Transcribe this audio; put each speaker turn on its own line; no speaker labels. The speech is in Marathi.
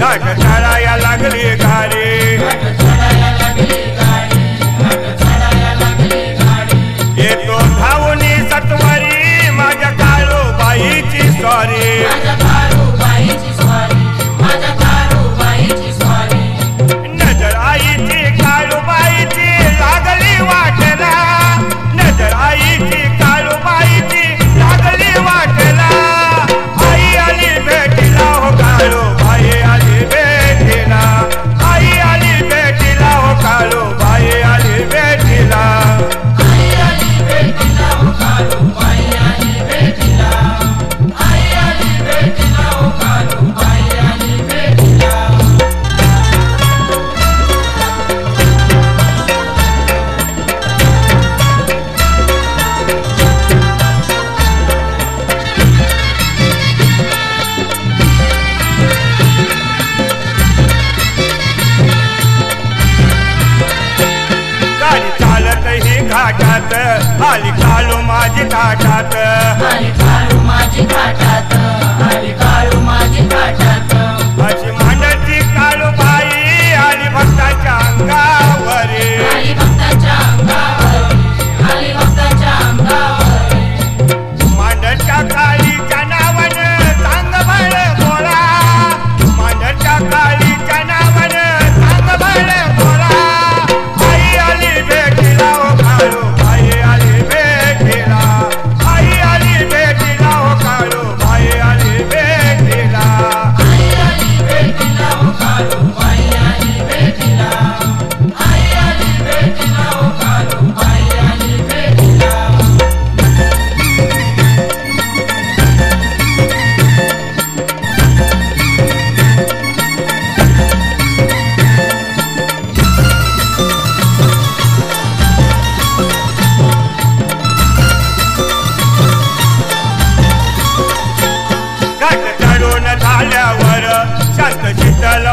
घाट चढाया लागली गाडी येतो धावूनी सत्वारी माझ्या काळूबाईची स्वारी नजर आईची काळूबाईची लागली वाटेला नजर आईची काळूबाईची लागली वाटेला आई आली भेटीला हो काळूबाई आली भेटीला आई आली भेटीला हो काळूबाई आली भेटीला घाटात आली काळू माझी घाटात
आली काळू माझी घाटात आली काळू माझी घाटात
अशी मांडती काळूबाई आली भक्ताच्या अंगावरी
आली भक्ताच्या अंगावरी आली भक्ताच्या अंगावरी
मांडच्या काळीच्या नावानं चांग भळ बोला मांडच्या काळीच्या नावानं चांग भळ बोला आई आली भेटीला हो काळूबाई आली भेटीला आई आली भेटीला हो काळूबाई आली भेटीला
आई आली भेटीला हो काळूबाई आली भेटीला आई आली भेटीला हो काळूबाई आली भेटीला
घाट चढून झाल्यावर शांत शीतल